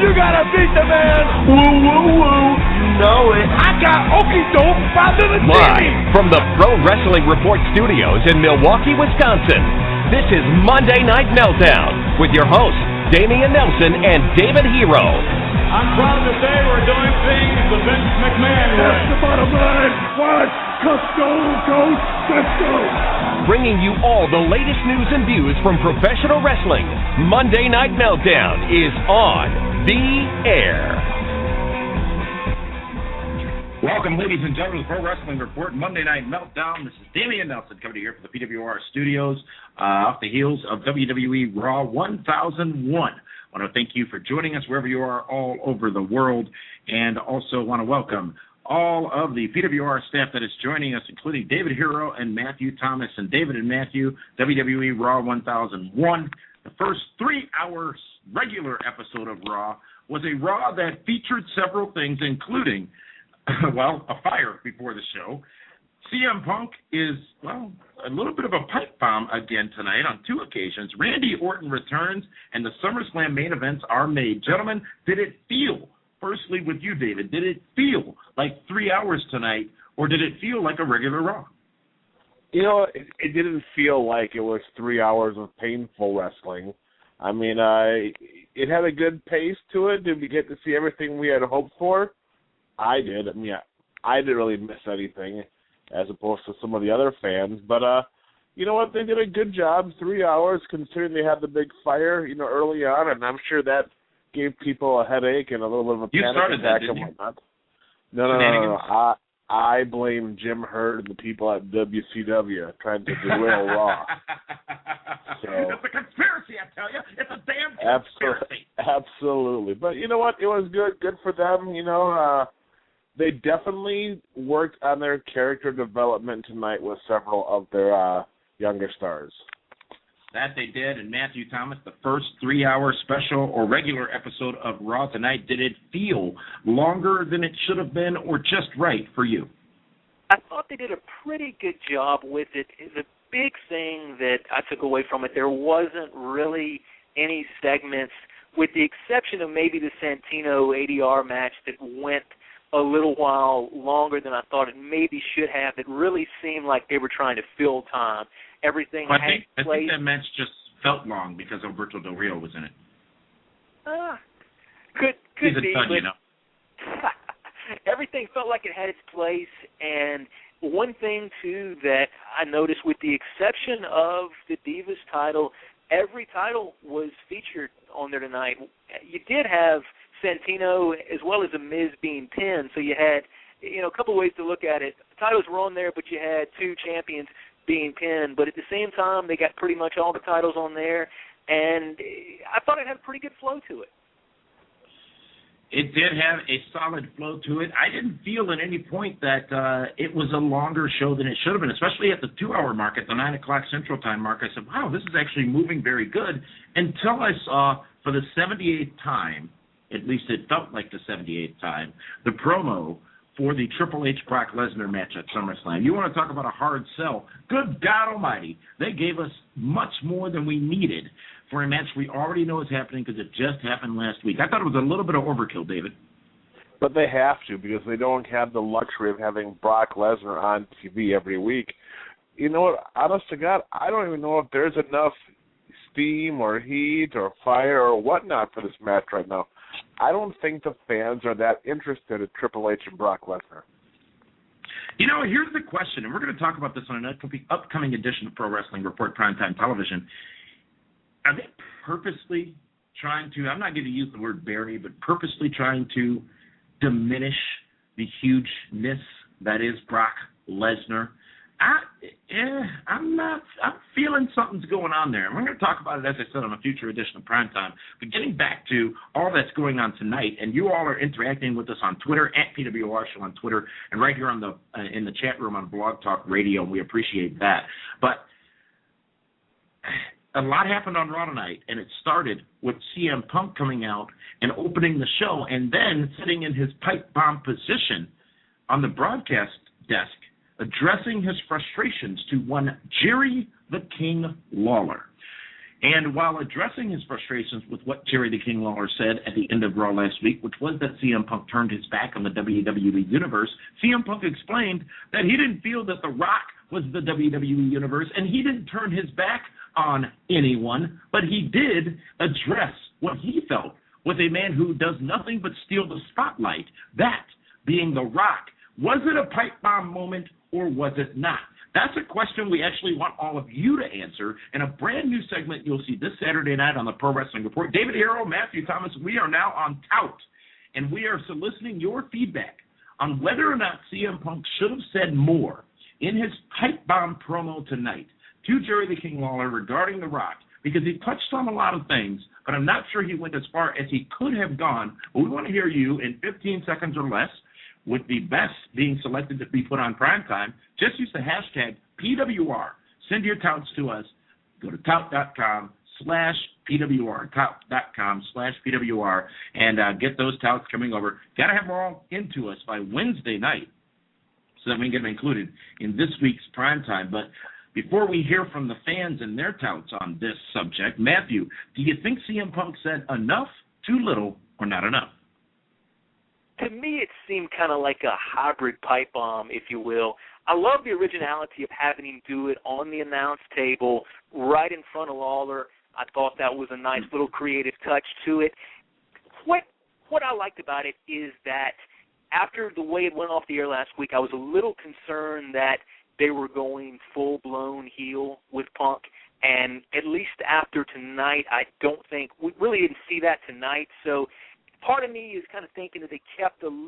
You gotta beat the man. Woo, woo, woo. You know it. I got Okie Doke by the Live from the Pro Wrestling Report studios in Milwaukee, Wisconsin, this is Monday Night Meltdown with your hosts, Damian Nelson and David Hero. I'm proud to say we're doing things the Vince McMahon way. That's the bottom line. What? Let's go, Coach. Let's go. Bringing you all the latest news and views from professional wrestling. Monday Night Meltdown is on the air. Welcome, ladies and gentlemen, to the Pro Wrestling Report, Monday Night Meltdown. This is Damian Nelson coming to you here from the PWR studios off the heels of WWE RAW 1001. I want to thank you for joining us wherever you are all over the world, and also want to welcome all of the PWR staff that is joining us, including David Hero and Matthew Thomas. And David and Matthew, WWE RAW 1001. The first 3 hours regular episode of RAW was a RAW that featured several things, including, well, a fire before the show. CM Punk is, well, a little bit of a pipe bomb again tonight on 2 occasions. Randy Orton returns, and the SummerSlam main events are made. Gentlemen, did it feel, firstly with you, David, did it feel like 3 hours tonight, or did it feel like a regular Raw? You know, it didn't feel like it was 3 hours of painful wrestling. I mean, it had a good pace to it. Did we get to see everything we had hoped for? I did. I mean, I didn't really miss anything, as opposed to some of the other fans. But, you know what, they did a good job, 3 hours, considering they had the big fire, you know, early on, and I'm sure that gave people a headache and a little bit of a panic attack and whatnot. No. I blame Jim Herd and the people at WCW trying to derail Raw. So, it's a conspiracy, I tell you. It's a damn conspiracy. Absolutely. But you know what? It was good for them. You know, they definitely worked on their character development tonight with several of their younger stars. That they did. And Matthew Thomas, the first 3 hour special or regular episode of Raw tonight, did it feel longer than it should have been or just right for you? I thought they did a pretty good job with it. The big thing that I took away from it, there wasn't really any segments, with the exception of maybe the Santino ADR match that went a little while longer than I thought it maybe should have. It really seemed like they were trying to fill time. Everything I think that match just felt long because Alberto Del Rio was in it. Could He's be, a ton, but you know. everything felt like it had its place. And one thing, too, that I noticed, with the exception of the Divas title, every title was featured on there tonight. You did have Santino as well as The Miz being pinned, so you had, you know, a couple ways to look at it. The titles were on there, but you had 2 champions being pinned. But at the same time, they got pretty much all the titles on there, and I thought it had a pretty good flow to it. It did have a solid flow to it. I didn't feel at any point that it was a longer show than it should have been, especially at the 2 hour mark, at the 9 o'clock Central Time mark. I said, wow, this is actually moving very good, until I saw, for the 78th time, at least it felt like the 78th time, the promo for the Triple H Brock Lesnar match at SummerSlam. You want to talk about a hard sell? Good God Almighty, they gave us much more than we needed for a match we already know is happening because it just happened last week. I thought it was a little bit of overkill, David. But they have to, because they don't have the luxury of having Brock Lesnar on TV every week. You know what? Honest to God, I don't even know if there's enough steam or heat or fire or whatnot for this match right now. I don't think the fans are that interested in Triple H and Brock Lesnar. You know, here's the question, and we're going to talk about this on an upcoming edition of Pro Wrestling Report Primetime Television. Are they purposely trying to, I'm not going to use the word bury, but purposely trying to diminish the hugeness that is Brock Lesnar? I'm feeling something's going on there. And we're going to talk about it, as I said, on a future edition of Primetime. But getting back to all that's going on tonight, and you all are interacting with us on Twitter, at PWR Show on Twitter, and right here on the in the chat room on Blog Talk Radio, and we appreciate that. But a lot happened on Raw tonight, and it started with CM Punk coming out and opening the show, and then sitting in his pipe bomb position on the broadcast desk, addressing his frustrations to one Jerry the King Lawler. And while addressing his frustrations with what Jerry the King Lawler said at the end of Raw last week, which was that CM Punk turned his back on the WWE Universe, CM Punk explained that he didn't feel that The Rock was the WWE Universe, and he didn't turn his back on anyone, but he did address what he felt with a man who does nothing but steal the spotlight, that being The Rock. Was it a pipe bomb moment or was it not? That's a question we actually want all of you to answer in a brand new segment you'll see this Saturday night on the Pro Wrestling Report. David Hero, Matthew Thomas, we are now on Tout, and we are soliciting your feedback on whether or not CM Punk should have said more in his pipe bomb promo tonight to Jerry the King Lawler regarding The Rock, because he touched on a lot of things, but I'm not sure he went as far as he could have gone. But we want to hear you in 15 seconds or less, with the best being selected to be put on primetime. Just use the hashtag PWR. Send your touts to us. Go to tout.com/PWR, tout.com/PWR, and get those touts coming over. Got to have them all into us by Wednesday night so that we can get them included in this week's primetime. But before we hear from the fans and their touts on this subject, Matthew, do you think CM Punk said enough, too little, or not enough? To me, it seemed kind of like a hybrid pipe bomb, if you will. I love the originality of having him do it on the announce table right in front of Lawler. I thought that was a nice little creative touch to it. What I liked about it is that after the way it went off the air last week, I was a little concerned that they were going full-blown heel with Punk. And at least after tonight, I don't think – we really didn't see that tonight. So part of me is kind of thinking that they kept him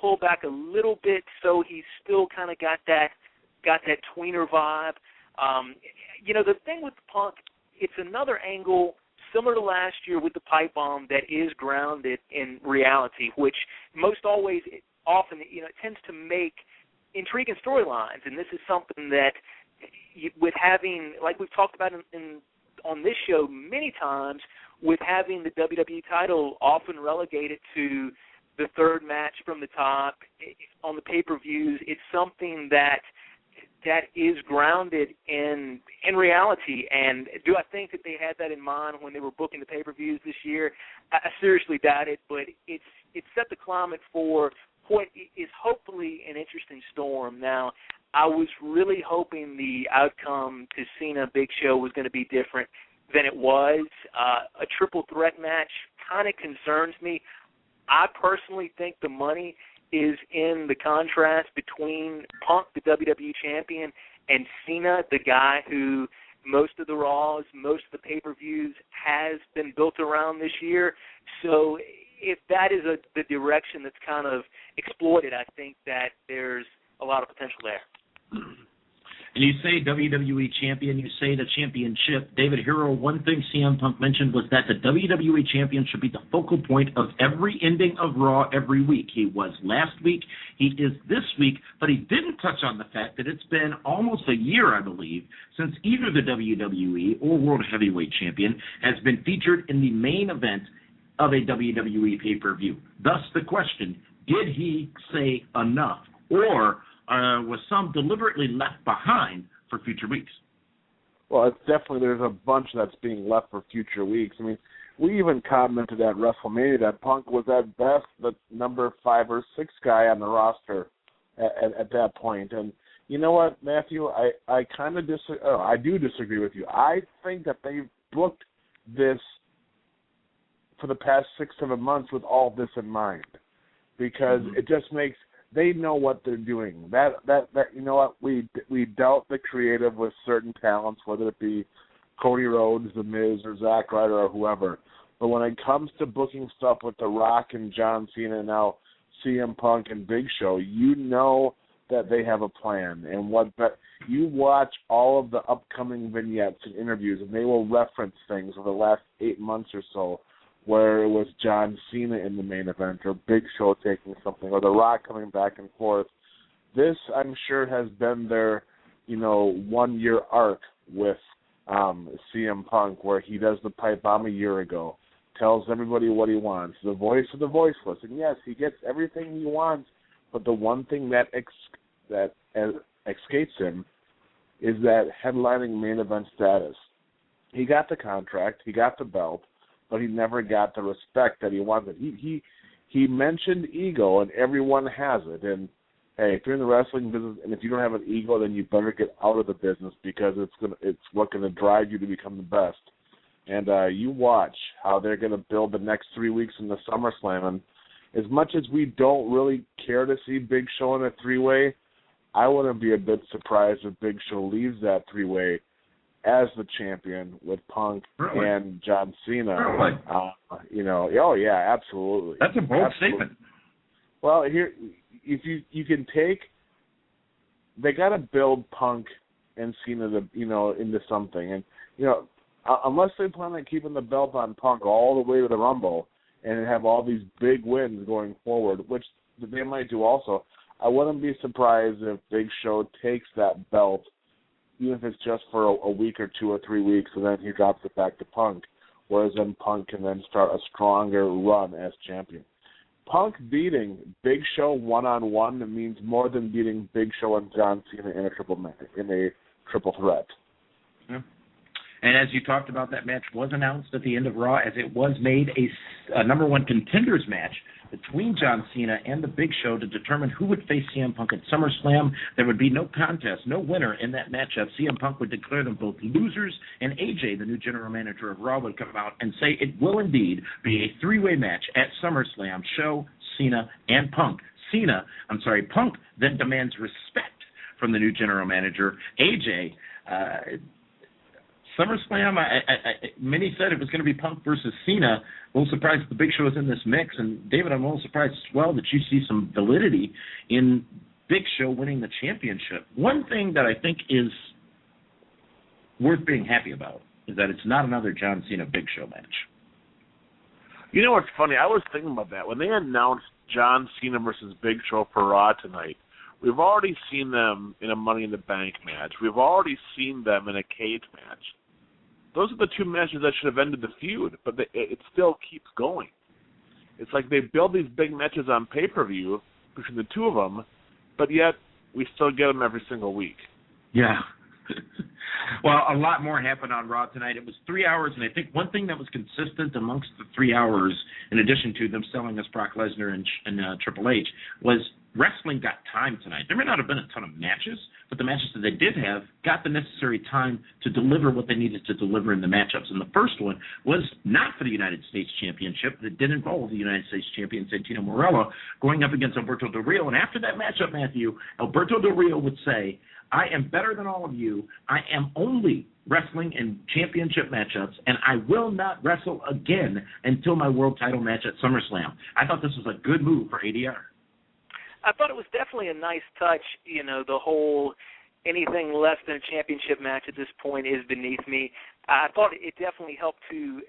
pulled back a little bit, so he's still kind of got that tweener vibe. The thing with Punk, it's another angle similar to last year with the pipe bomb that is grounded in reality, which often it tends to make intriguing storylines, and this is something that with having, like we've talked about on this show many times, with having the WWE title often relegated to the third match from the top on the pay-per-views, it's something that is grounded in reality. And do I think that they had that in mind when they were booking the pay-per-views this year? I seriously doubt it, but it set the climate for what is hopefully an interesting storm. Now, I was really hoping the outcome to Cena Big Show was going to be different than it was. A triple threat match kind of concerns me. I personally think the money is in the contrast between Punk, the WWE champion, and Cena, the guy who most of the Raws, most of the pay-per-views has been built around this year. So if that is the direction that's kind of exploited, I think that there's a lot of potential there. And you say WWE champion, you say the championship. David Hero, one thing CM Punk mentioned was that the WWE champion should be the focal point of every ending of Raw every week. He was last week, he is this week, but he didn't touch on the fact that it's been almost a year, I believe, since either the WWE or World Heavyweight Champion has been featured in the main event of a WWE pay-per-view. Thus the question, did he say enough, or was some deliberately left behind for future weeks? Well, it's definitely, there's a bunch that's being left for future weeks. I mean, we even commented at WrestleMania that Punk was at best the number 5 or 6 guy on the roster at that point. And you know what, Matthew, I kind of I do disagree with you. I think that they've booked this for the past 6-7 months with all this in mind, because it just makes, they know what they're doing. That you know what, we dealt the creative with certain talents, whether it be Cody Rhodes, The Miz, or Zack Ryder, or whoever. But when it comes to booking stuff with The Rock and John Cena, now CM Punk and Big Show, you know that they have a plan. And you watch all of the upcoming vignettes and interviews, and they will reference things over the last 8 months or so, where it was John Cena in the main event, or Big Show taking something, or The Rock coming back and forth. This, I'm sure, has been their, 1-year arc with CM Punk, where he does the pipe bomb a year ago, tells everybody what he wants, the voice of the voiceless. And yes, he gets everything he wants, but the one thing that escapes him is that headlining main event status. he got the contract, he got the belt, but he never got the respect that he wanted. He mentioned ego, and everyone has it. And hey, if you're in the wrestling business, and if you don't have an ego, then you better get out of the business, because it's what's going to drive you to become the best. And you watch how they're going to build the next 3 weeks in the SummerSlam. And as much as we don't really care to see Big Show in a three-way, I wouldn't be a bit surprised if Big Show leaves that three-way as the champion with Punk and John Cena. Oh yeah, absolutely. That's a bold statement. Well, here, if you can take, they got to build Punk and Cena into something, and unless they plan on keeping the belt on Punk all the way to the Rumble and have all these big wins going forward, which they might do also, I wouldn't be surprised if Big Show takes that belt, even if it's just for a week or 2 or 3 weeks, and then he drops it back to Punk, whereas then Punk can then start a stronger run as champion. Punk beating Big Show one-on-one means more than beating Big Show and John Cena in a triple threat. Yeah. And as you talked about, that match was announced at the end of Raw, as it was made a number one contenders match between John Cena and the Big Show to determine who would face CM Punk at SummerSlam. There would be no contest, no winner in that matchup. CM Punk would declare them both losers, and AJ, the new general manager of Raw, would come out and say it will indeed be a three-way match at SummerSlam. Show, Cena, and Punk. Punk then demands respect from the new general manager. AJ, SummerSlam, many said it was going to be Punk versus Cena. A little surprised that the Big Show is in this mix. And, David, I'm a little surprised as well that you see some validity in Big Show winning the championship. One thing that I think is worth being happy about is that it's not another John Cena-Big Show match. You know what's funny? I was thinking about that. When they announced John Cena versus Big Show for Raw tonight, we've already seen them in a Money in the Bank match. We've already seen them in a cage match. Those are the two matches that should have ended the feud, but it still keeps going. It's like they build these big matches on pay-per-view between the two of them, but yet we still get them every single week. Yeah. Well, a lot more happened on Raw tonight. It was 3 hours, and I think one thing that was consistent amongst the 3 hours, in addition to them selling us Brock Lesnar and Triple H, was wrestling got time tonight. There may not have been a ton of matches, but the matches that they did have got the necessary time to deliver what they needed to deliver in the matchups. And the first one was not for the United States Championship. It did involve the United States champion, Santino Marella, going up against Alberto Del Rio. And after that matchup, Matthew, Alberto Del Rio would say, I am better than all of you. I am only wrestling in championship matchups, and I will not wrestle again until my world title match at SummerSlam. I thought this was a good move for ADR. I thought it was definitely a nice touch. The whole anything less than a championship match at this point is beneath me. I thought it definitely helped to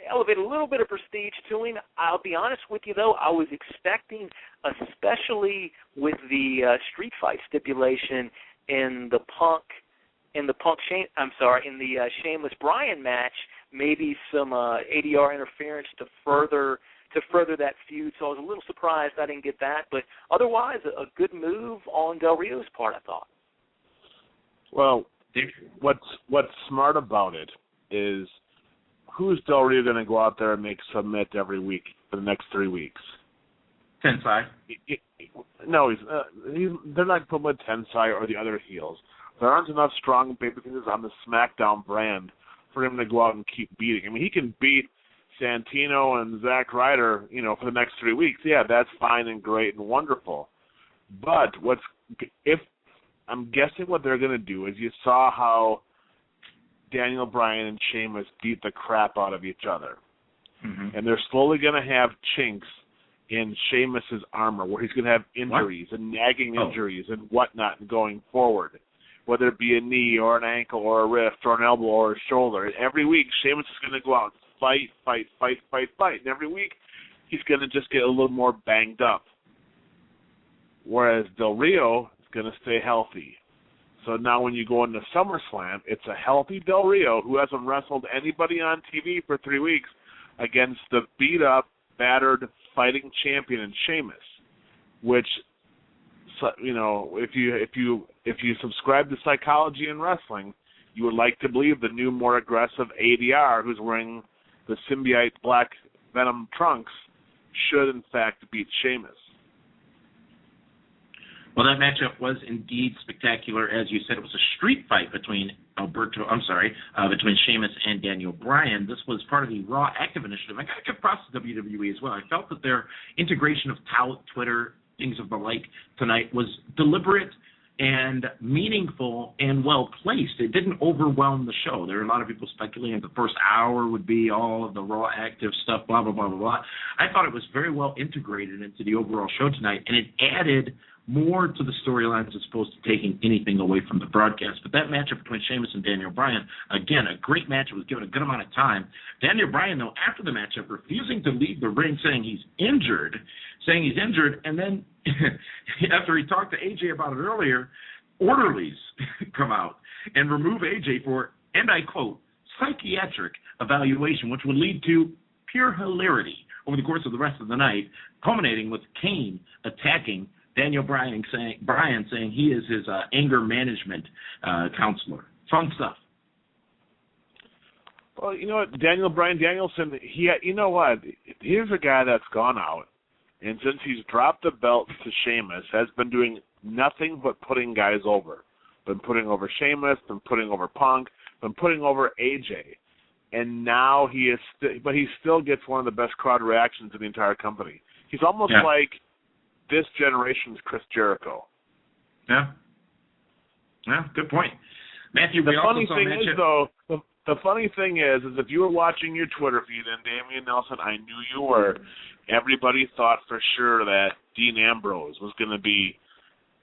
elevate a little bit of prestige to him. I'll be honest with you, though, I was expecting, especially with the street fight stipulation in the Shameless Bryan match, maybe some ADR interference to further that feud. So I was a little surprised I didn't get that, but otherwise a good move on Del Rio's part, I thought. Well, what's smart about it is, who's Del Rio going to go out there and make submit every week for the next 3 weeks? Tensai. No, they're not putting with Tensai or the other heels. There aren't enough strong babyfaces on the SmackDown brand for him to go out and keep beating. I mean, he can beat Santino and Zack Ryder, for the next 3 weeks. Yeah, that's fine and great and wonderful. But I'm guessing what they're going to do is, you saw how Daniel Bryan and Sheamus beat the crap out of each other. Mm-hmm. And they're slowly going to have chinks in Sheamus's armor, where he's going to have injuries and nagging injuries and whatnot going forward, whether it be a knee or an ankle or a wrist or an elbow or a shoulder. And every week, Sheamus is going to go out and fight. And every week, he's going to just get a little more banged up. Whereas Del Rio is going to stay healthy. So now when you go into SummerSlam, it's a healthy Del Rio who hasn't wrestled anybody on TV for 3 weeks against the beat-up, battered, fighting champion in Sheamus, which, if you subscribe to psychology in wrestling, you would like to believe the new, more aggressive ADR, who's wearing the symbiote black Venom trunks, should in fact beat Sheamus. Well, that matchup was indeed spectacular. As you said, it was a street fight between between Sheamus and Daniel Bryan. This was part of the Raw Active Initiative. I got to give props to WWE as well. I felt that their integration of Twitter, things of the like tonight was deliberate and meaningful and well-placed. It didn't overwhelm the show. There were a lot of people speculating the first hour would be all of the Raw Active stuff, blah, blah, blah, blah, blah. I thought it was very well integrated into the overall show tonight, and it added more to the storylines as opposed to taking anything away from the broadcast. But that matchup between Sheamus and Daniel Bryan, again, a great match. It was given a good amount of time. Daniel Bryan, though, after the matchup, refusing to leave the ring, saying he's injured, and then after he talked to AJ about it earlier, orderlies come out and remove AJ for, and I quote, psychiatric evaluation, which would lead to pure hilarity over the course of the rest of the night, culminating with Kane attacking Daniel Bryan saying he is his anger management counselor. Fun stuff. Well, you know what, Daniel Bryan Danielson, you know what, here's a guy that's gone out, and since he's dropped the belt to Sheamus, has been doing nothing but putting guys over. Been putting over Sheamus, been putting over Punk, been putting over AJ. And now he still gets one of the best crowd reactions in the entire company. He's almost like this generation's Chris Jericho. Yeah, good point. Matthew, the funny thing is if you were watching your Twitter feed and Damian Nelson, I knew you were, everybody thought for sure that Dean Ambrose was going to be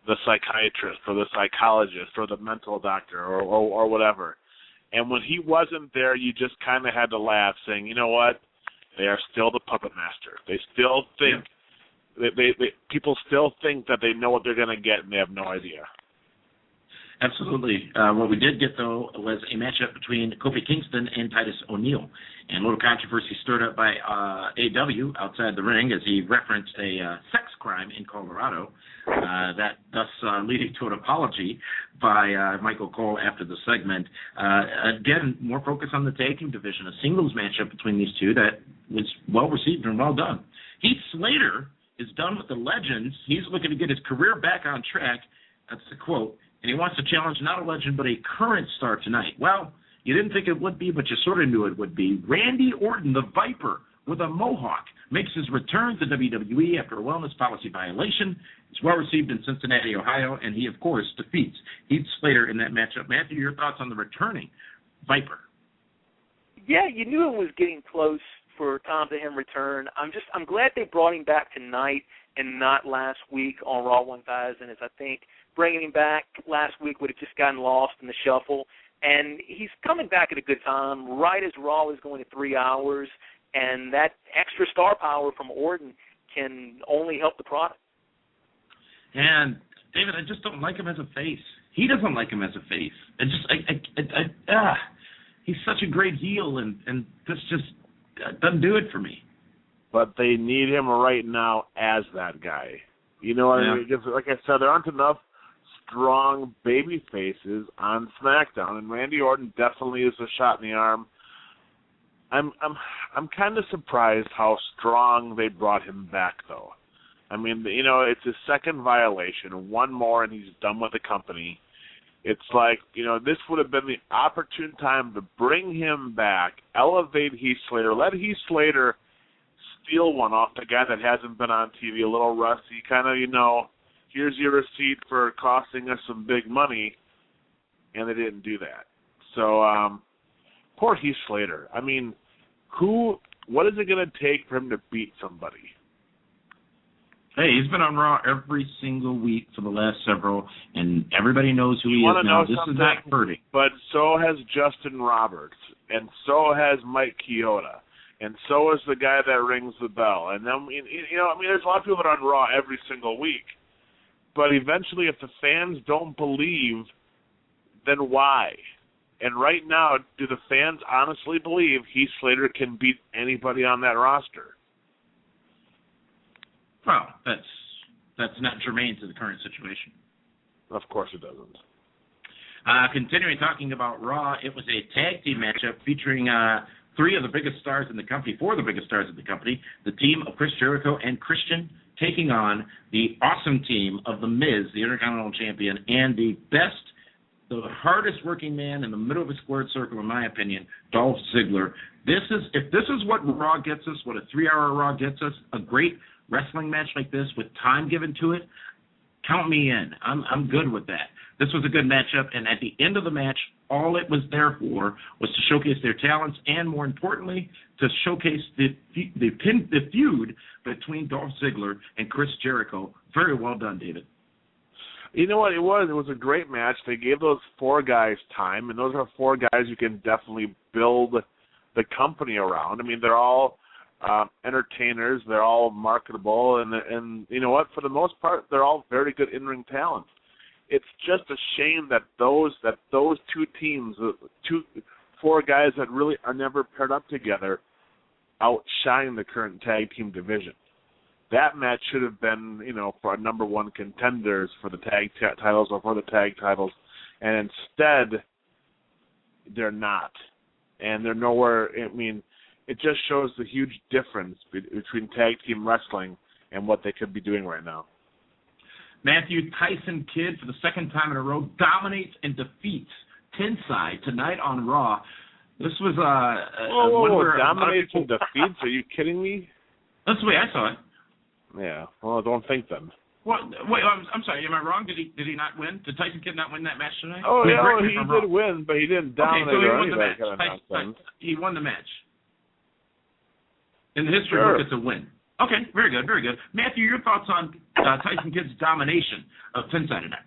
the psychiatrist or the psychologist or the mental doctor or whatever. And when he wasn't there, you just kind of had to laugh, saying, you know what, they are still the puppet master. They still think people still think that they know what they're going to get, and they have no idea. Absolutely. What we did get, though, was a matchup between Kofi Kingston and Titus O'Neil. And a little controversy stirred up by AW outside the ring as he referenced a sex crime in Colorado, that thus leading to an apology by Michael Cole after the segment. Again, more focus on the tag team division, a singles matchup between these two that was well-received and well done. Heath Slater is done with the legends. He's looking to get his career back on track. That's the quote. And he wants to challenge not a legend, but a current star tonight. Well, you didn't think it would be, but you sort of knew it would be. Randy Orton, the Viper, with a mohawk, makes his return to WWE after a wellness policy violation. It's well received in Cincinnati, Ohio, and he, of course, defeats Heath Slater in that matchup. Matthew, your thoughts on the returning Viper? Yeah, you knew it was getting close for Tom to him return. I'm glad they brought him back tonight and not last week on Raw 1000, as I think bringing him back last week would have just gotten lost in the shuffle. And he's coming back at a good time, right as Raw is going to 3 hours, and that extra star power from Orton can only help the product. And, David, I just don't like him as a face. He doesn't like him as a face. He's such a great heel, and this just doesn't do it for me. But they need him right now as that guy. You know what I mean? Because, like I said, there aren't enough strong baby faces on SmackDown, and Randy Orton definitely is a shot in the arm. I'm kind of surprised how strong they brought him back, though. I mean, you know, it's his second violation, one more, and he's done with the company. It's like, you know, this would have been the opportune time to bring him back, elevate Heath Slater, let Heath Slater steal one off the guy that hasn't been on TV, a little rusty, kind of, you know, here's your receipt for costing us some big money, and they didn't do that. So, poor Heath Slater. I mean, what is it going to take for him to beat somebody? Hey, he's been on Raw every single week for the last several, and everybody knows who he is now. This is not hurting. But so has Justin Roberts, and so has Mike Chioda, and so is the guy that rings the bell. And then, you know, I mean, there's a lot of people that are on Raw every single week. But eventually, if the fans don't believe, then why? And right now, do the fans honestly believe Heath Slater can beat anybody on that roster? Well, that's not germane to the current situation. Of course it doesn't. Continuing talking about Raw, it was a tag team matchup featuring four of the biggest stars in the company, the team of Chris Jericho and Christian, taking on the awesome team of The Miz, the Intercontinental Champion, and the hardest working man in the middle of a squared circle, in my opinion, Dolph Ziggler. If this is what Raw gets us, what a 3-hour Raw gets us, a great wrestling match like this with time given to it, count me in. I'm good with that. This was a good matchup, and at the end of the match, all it was there for was to showcase their talents and, more importantly, to showcase the feud between Dolph Ziggler and Chris Jericho. Very well done, David. You know what it was? It was a great match. They gave those 4 guys time, and those are 4 guys you can definitely build the company around. I mean, they're all entertainers. They're all marketable, and you know what? For the most part, they're all very good in-ring talent. It's just a shame that those 2 teams, 4 guys that really are never paired up together, outshine the current tag team division. That match should have been, for our number 1 contenders for the tag titles or for the tag titles, and instead, they're not, and they're nowhere. I mean, it just shows the huge difference between tag team wrestling and what they could be doing right now. Matthew, Tyson Kidd, for the second time in a row, dominates and defeats Tensai tonight on Raw. This was dominates and defeats? Are you kidding me? That's the way I saw it. Yeah. Well, I don't think then. What? Wait, I'm sorry. Am I wrong? Did he not win? Did Tyson Kidd not win that match tonight? Oh, yeah, he did win, but he didn't dominate or any of that kind of nonsense. He won the match. In the history book, it's a win. Okay, very good, very good. Matthew, your thoughts on Tyson Kidd's domination of Tensai tonight?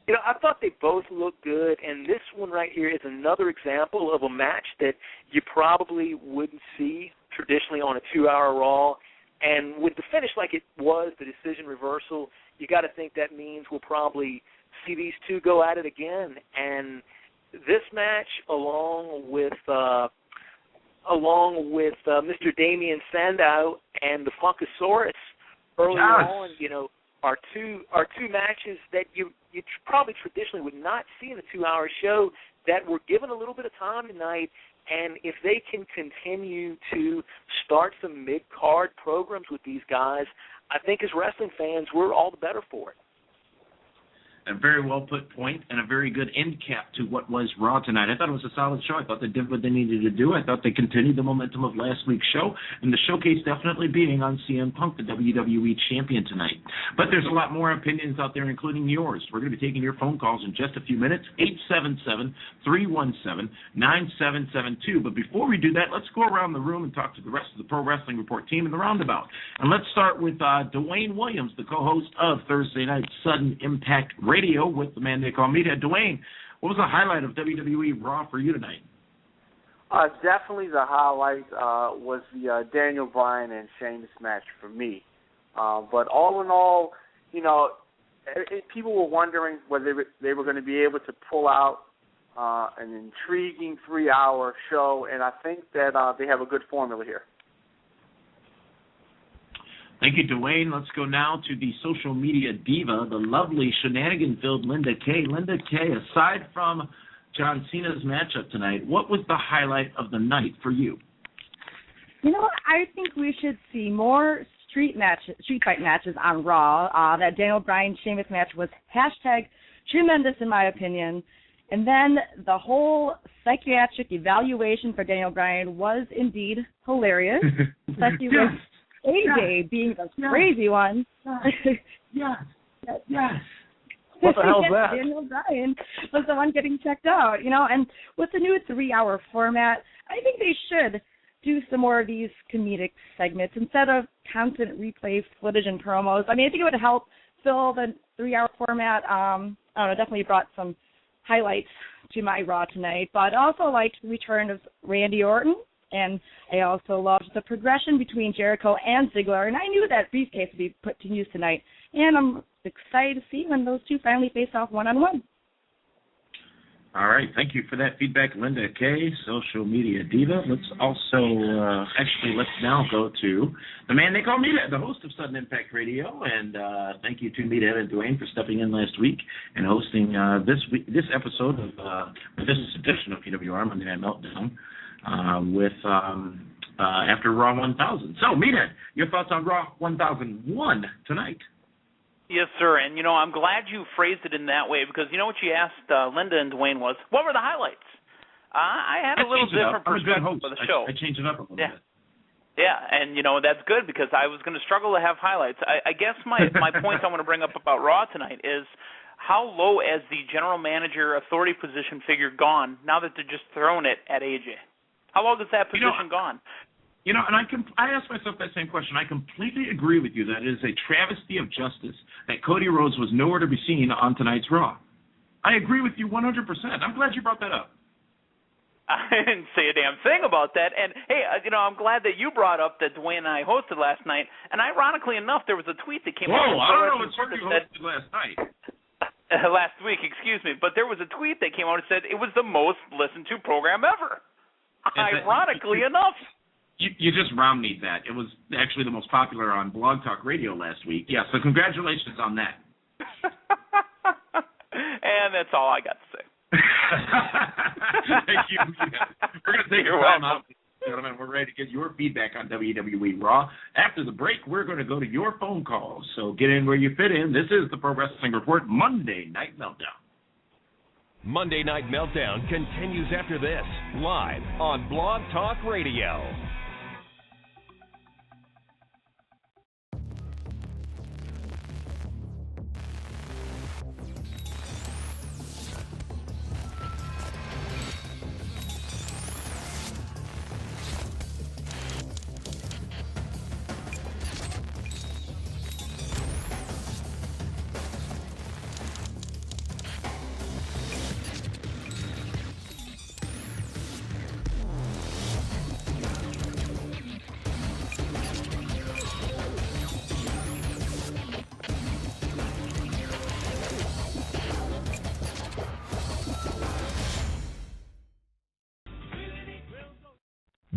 I thought they both looked good, and this one right here is another example of a match that you probably wouldn't see traditionally on a 2-hour Raw. And with the finish like it was, the decision reversal, you got to think that means we'll probably see these 2 go at it again. And this match, along with Mr. Damian Sandow and the Funkasaurus early on, are two matches that you probably traditionally would not see in a 2-hour show that were given a little bit of time tonight. And if they can continue to start some mid-card programs with these guys, I think as wrestling fans, we're all the better for it. A very well put point and a very good end cap to what was Raw tonight. I thought it was a solid show. I thought they did what they needed to do. I thought they continued the momentum of last week's show, and the showcase definitely being on CM Punk, the WWE Champion, tonight. But there's a lot more opinions out there, including yours. We're going to be taking your phone calls in just a few minutes, 877-317-9772. But before we do that, let's go around the room and talk to the rest of the Pro Wrestling Report team in the roundabout. And let's start with Dwayne Williams, the co-host of Thursday Night Sudden Impact Radio with the man they call Media. Dwayne, what was the highlight of WWE Raw for you tonight? Definitely the highlight was the Daniel Bryan and Sheamus match for me. But all in all, people were wondering whether they were going to be able to pull out an intriguing 3-hour show, and I think that they have a good formula here. Thank you, Dwayne. Let's go now to the social media diva, the lovely shenanigan-filled Linda Kay. Linda Kay, aside from John Cena's matchup tonight, what was the highlight of the night for you? I think we should see more street fight matches on Raw. That Daniel Bryan-Sheamus match was #tremendous in my opinion. And then the whole psychiatric evaluation for Daniel Bryan was indeed hilarious, especially with AJ being the crazy one. Yes. What the hell is that? Daniel Bryan was the one getting checked out, and with the new 3-hour format, I think they should do some more of these comedic segments instead of constant replay footage and promos. I think it would help fill the 3-hour format. Definitely brought some highlights to my Raw tonight, but also liked the return of Randy Orton. And I also loved the progression between Jericho and Ziggler, and I knew that briefcase would be put to use tonight. And I'm excited to see when those 2 finally face off one-on-one. All right. Thank you for that feedback, Linda K., social media diva. Let's also, let's now go to the man they call Meathead, the host of Sudden Impact Radio. And thank you to Meathead and Dwayne for stepping in last week and hosting this episode of this edition of PWR Monday Night Meltdown after Raw 1000. So, Meathead, your thoughts on Raw 1001 tonight? Yes, sir, and, I'm glad you phrased it in that way because, what you asked Linda and Dwayne was, what were the highlights? I had a little different perspective for the show. I changed it up a little bit. Yeah, and, that's good because I was going to struggle to have highlights. I guess my points I want to bring up about Raw tonight is how low has the general manager authority position figure gone now that they're just throwing it at AJ? How long has that position gone? And I asked myself that same question. I completely agree with you that it is a travesty of justice that Cody Rhodes was nowhere to be seen on tonight's Raw. I agree with you 100%. I'm glad you brought that up. I didn't say a damn thing about that. And, hey, I'm glad that you brought up that Dwayne and I hosted last night. And ironically enough, there was a tweet that came out. Whoa, I don't know what you hosted last night. Last week, excuse me. But there was a tweet that came out and said it was the most listened to program ever. Ironically enough. You just round-kneed that. It was actually the most popular on Blog Talk Radio last week. Yeah, so congratulations on that. And that's all I got to say. Thank you. We're going to take your time out, gentlemen. We're ready to get your feedback on WWE Raw. After the break, we're going to go to your phone calls. So get in where you fit in. This is the Pro Wrestling Report Monday Night Meltdown. Monday Night Meltdown continues after this, live on Blog Talk Radio.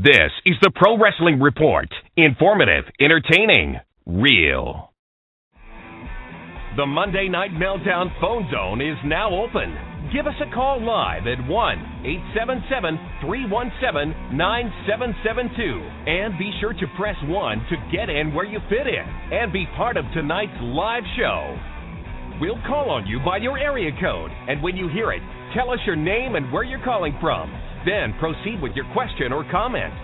This is the Pro Wrestling Report. Informative, entertaining, real. The Monday Night Meltdown phone zone is now open. Give us a call live at 1-877-317-9772. And be sure to press 1 to get in where you fit in and be part of tonight's live show. We'll call on you by your area code, and when you hear it, tell us your name and where you're calling from. Then proceed with your question or comment.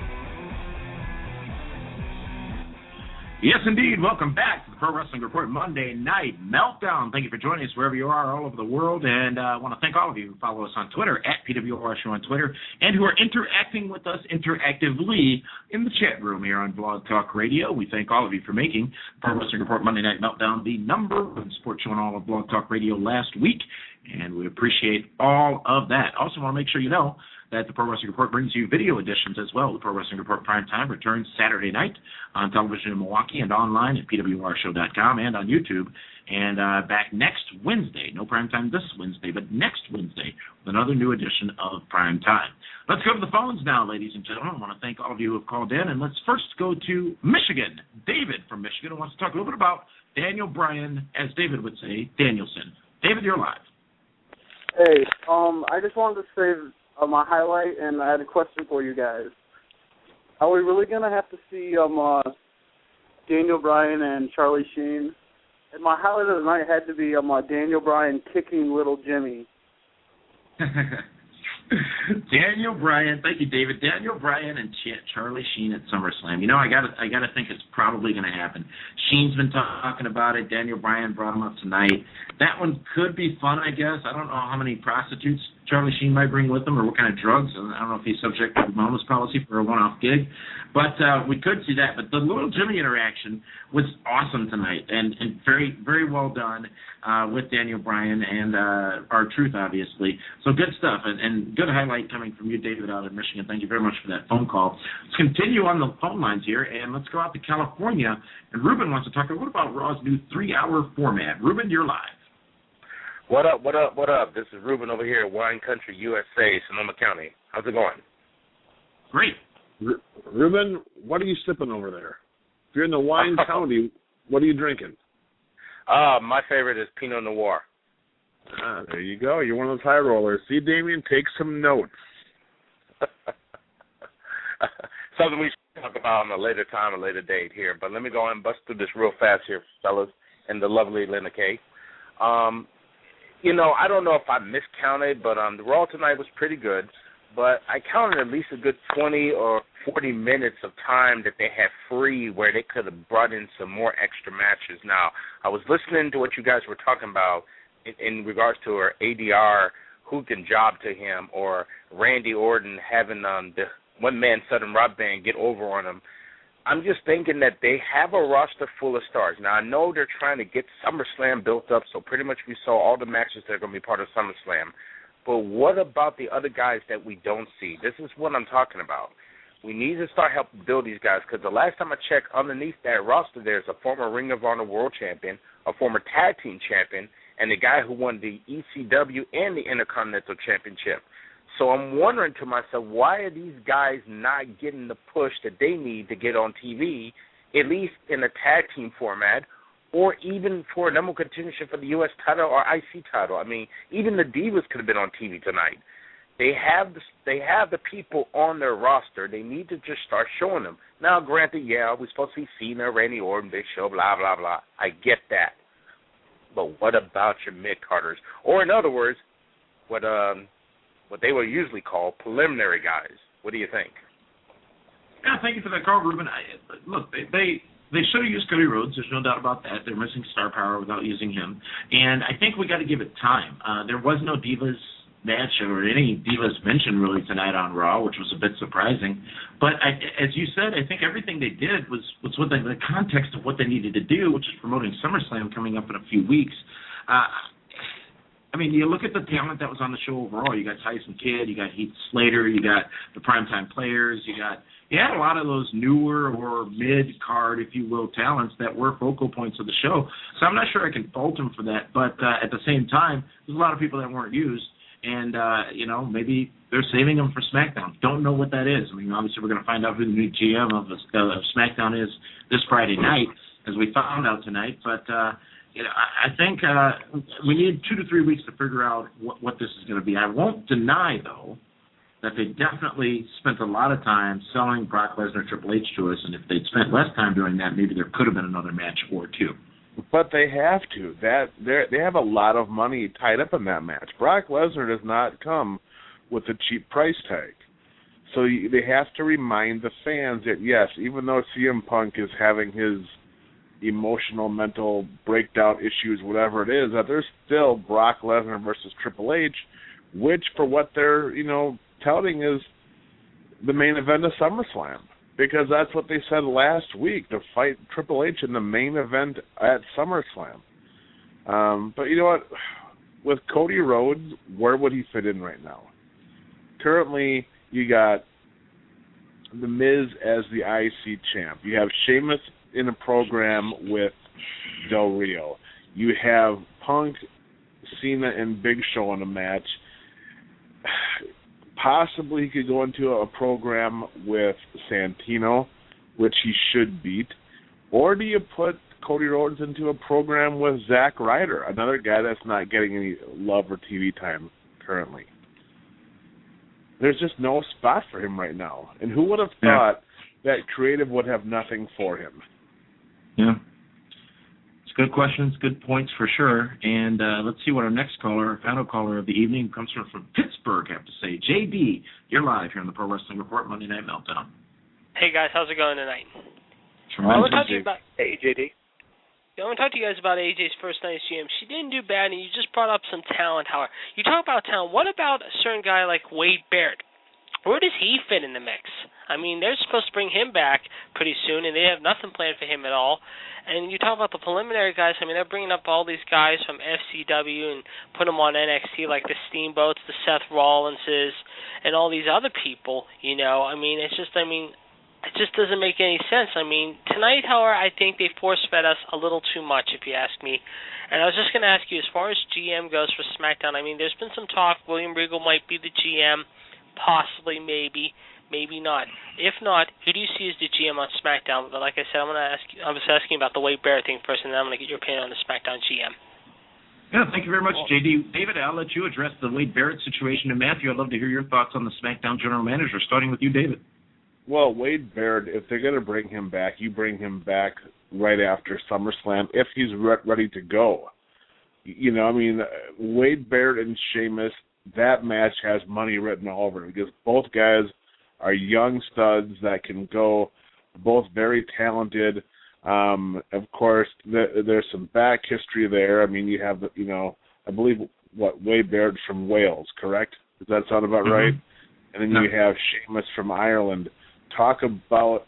Yes, indeed. Welcome back to the Pro Wrestling Report Monday Night Meltdown. Thank you for joining us wherever you are all over the world. And I want to thank all of you who follow us on Twitter, at PWR Show on Twitter, and who are interacting with us interactively in the chat room here on Blog Talk Radio. We thank all of you for making Pro Wrestling Report Monday Night Meltdown the #1 sports show on all of Blog Talk Radio last week. And we appreciate all of that. Also want to make sure you know that the Pro Wrestling Report brings you video editions as well. The Pro Wrestling Report Primetime returns Saturday night on television in Milwaukee and online at pwrshow.com and on YouTube. And back next Wednesday, no primetime this Wednesday, but next Wednesday with another new edition of Primetime. Let's go to the phones now, ladies and gentlemen. I want to thank all of you who have called in. And let's first go to Michigan. David from Michigan who wants to talk a little bit about Daniel Bryan, as David would say, Danielson. David, you're live. Hey, I just wanted to say my highlight, and I had a question for you guys. Are we really going to have to see Daniel Bryan and Charlie Sheen? And my highlight of the night had to be Daniel Bryan kicking little Jimmy. Daniel Bryan, thank you, David. Daniel Bryan and Charlie Sheen at SummerSlam. You know, I gotta think it's probably going to happen. Sheen's been talking about it. Daniel Bryan brought him up tonight. That one could be fun, I guess. I don't know how many prostitutes Charlie Sheen might bring with him or what kind of drugs. I don't know if he's subject to the wellness policy for a one-off gig. But we could see that. But the little Jimmy interaction was awesome tonight and very, very well done with Daniel Bryan and R-Truth, obviously. So good stuff and good highlight coming from you, David, out of Michigan. Thank you very much for that phone call. Let's continue on the phone lines here, and let's go out to California. And Ruben wants to talk a little about Raw's new 3-hour format. Ruben, you're live. What up, what up, what up? This is Ruben over here at Wine Country, USA, Sonoma County. How's it going? Great. Ruben, what are you sipping over there? If you're in the wine county, what are you drinking? My favorite is Pinot Noir. There you go. You're one of those high rollers. See, Damien, take some notes. Something we should talk about on a later time, a later date here. But let me go and bust through this real fast here, fellas, and the lovely Linda Kay. I don't know if I miscounted, but the Raw tonight was pretty good. But I counted at least a good 20 or 40 minutes of time that they had free where they could have brought in some more extra matches. Now, I was listening to what you guys were talking about in regards to her ADR hooking job to him, or Randy Orton having the one-man Southern Rock Band get over on him. I'm just thinking that they have a roster full of stars. Now, I know they're trying to get SummerSlam built up, so pretty much we saw all the matches that are going to be part of SummerSlam. But what about the other guys that we don't see? This is what I'm talking about. We need to start helping build these guys, because the last time I checked, underneath that roster there's a former Ring of Honor World Champion, a former Tag Team Champion, and the guy who won the ECW and the Intercontinental Championship. So I'm wondering to myself, why are these guys not getting the push that they need to get on TV, at least in a tag team format, or even for a number one contendership for the U.S. title or IC title? I mean, even the Divas could have been on TV tonight. They have the people on their roster. They need to just start showing them. Now, granted, we're supposed to see Cena, Randy Orton, Big Show, blah, blah, blah. I get that. But what about your mid-carders? Or in other words, what they will usually call preliminary guys. What do you think? Yeah, thank you for that call, Ruben. Look, they should have used Cody Rhodes. There's no doubt about that. They're missing star power without using him. And I think we got to give it time. There was no Divas match or any Divas mention really tonight on Raw, which was a bit surprising. But as you said, I think everything they did was within the context of what they needed to do, which is promoting SummerSlam coming up in a few weeks. I mean, you look at the talent that was on the show overall. You got Tyson Kidd, you got Heath Slater, you got the Primetime Players, you had a lot of those newer or mid-card, if you will, talents that were focal points of the show. So I'm not sure I can fault them for that. But at the same time, there's a lot of people that weren't used. And, maybe they're saving them for SmackDown. Don't know what that is. I mean, obviously we're going to find out who the new GM of SmackDown is this Friday night, as we found out tonight. But, I think we need 2 to 3 weeks to figure out what this is going to be. I won't deny, though, that they definitely spent a lot of time selling Brock Lesnar Triple H to us, and if they'd spent less time doing that, maybe there could have been another match or two. But they have to. They have a lot of money tied up in that match. Brock Lesnar does not come with a cheap price tag. So they have to remind the fans that, yes, even though CM Punk is having his emotional, mental breakdown issues, whatever it is, that there's still Brock Lesnar versus Triple H, which, for what they're, touting, is the main event of SummerSlam. Because that's what they said last week, to fight Triple H in the main event at SummerSlam. But you know what? With Cody Rhodes, where would he fit in right now? Currently, you got The Miz as the IC champ. You have Sheamus in a program with Del Rio. You have Punk, Cena, and Big Show in a match. Possibly he could go into a program with Santino, which he should beat. Or do you put Cody Rhodes into a program with Zack Ryder, another guy that's not getting any love or TV time currently? There's just no spot for him right now. And who would have thought that creative would have nothing for him? Yeah. It's good questions, good points for sure. And let's see what our next caller, our final caller of the evening, comes from Pittsburgh, I have to say. JD, you're live here on the Pro Wrestling Report, Monday Night Meltdown. Hey, guys. How's it going tonight? I want to talk to you about... Hey, JD. I want to talk to you guys about AJ's first night as GM. She didn't do bad, and you just brought up some talent. However, you talk about talent. What about a certain guy like Wade Barrett? Where does he fit in the mix? I mean, they're supposed to bring him back pretty soon, and they have nothing planned for him at all. And you talk about the preliminary guys. I mean, they're bringing up all these guys from FCW and put them on NXT, like the Steamboats, the Seth Rollinses, and all these other people, I mean, it's just, It just doesn't make any sense. I mean, tonight, however, I think they force-fed us a little too much, if you ask me. And I was just going to ask you, as far as GM goes for SmackDown, I mean, there's been some talk William Regal might be the GM, possibly, maybe not. If not, who do you see as the GM on SmackDown? But like I said, I was asking about the Wade Barrett thing first, and then I'm going to get your opinion on the SmackDown GM. Yeah, thank you very much, JD. David, I'll let you address the Wade Barrett situation. And Matthew, I'd love to hear your thoughts on the SmackDown General Manager, starting with you, David. Well, Wade Barrett, if they're going to bring him back, you bring him back right after SummerSlam if he's ready to go. You know, I mean, Wade Barrett and Sheamus, that match has money written all over it because both guys are young studs that can go, both very talented. Of course, there's some back history there. I mean, you have, you know, I believe, Wade Barrett's from Wales, correct? Does that sound about right? And then you have Sheamus from Ireland. Talk about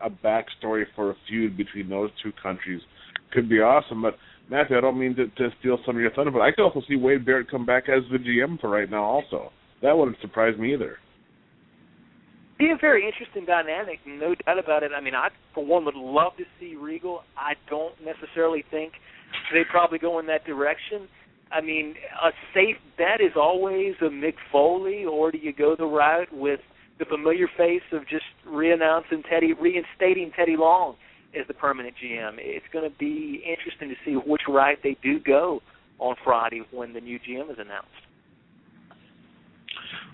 a backstory for a feud between those two countries. Could be awesome, but Matthew, I don't mean to steal some of your thunder, but I could also see Wade Barrett come back as the GM for right now also. That wouldn't surprise me either. Be a very interesting dynamic, no doubt about it. I mean, I, for one, would love to see Regal. I don't necessarily think they probably go in that direction. I mean, a safe bet is always a Mick Foley, or do you go the route with the familiar face of just reinstating Teddy Long as the permanent GM? It's going to be interesting to see which route they do go on Friday when the new GM is announced.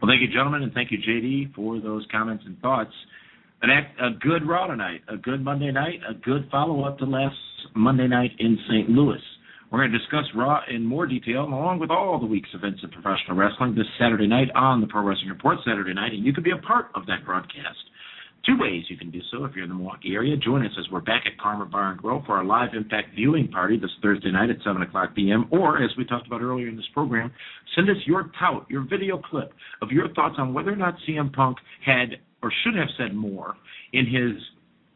Well, thank you, gentlemen, and thank you, JD, for those comments and thoughts. A good Raw tonight, a good Monday night, a good follow-up to last Monday night in St. Louis. We're going to discuss Raw in more detail, along with all the week's events of professional wrestling, this Saturday night on the Pro Wrestling Report Saturday night, and you can be a part of that broadcast. Two ways you can do so if you're in the Milwaukee area. Join us as we're back at Karma Bar and Grill for our live Impact viewing party this Thursday night at 7 o'clock p.m. Or, as we talked about earlier in this program, send us your tout, your video clip of your thoughts on whether or not CM Punk had or should have said more in his,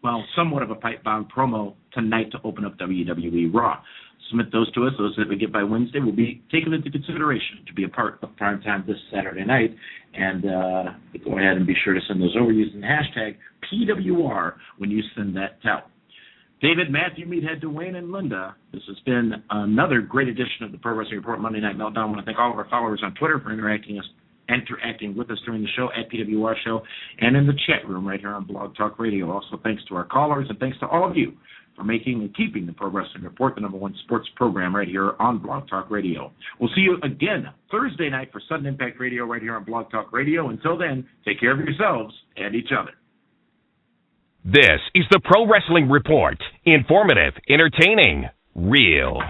well, somewhat of a pipe-bomb promo tonight to open up WWE RAW. Submit those to us. Those that we get by Wednesday will be taken into consideration to be a part of Primetime this Saturday night. And go ahead and be sure to send those over using the hashtag PWR when you send that tout. David, Matthew, Meathead, Dwayne, and Linda, this has been another great edition of the Pro Wrestling Report Monday Night Meltdown. I want to thank all of our followers on Twitter for interacting with us during the show at PWR Show and in the chat room right here on Blog Talk Radio. Also, thanks to our callers and thanks to all of you for making and keeping the Pro Wrestling Report the #1 sports program right here on Blog Talk Radio. We'll see you again Thursday night for Sudden Impact Radio right here on Blog Talk Radio. Until then, take care of yourselves and each other. This is the Pro Wrestling Report. Informative, entertaining, real.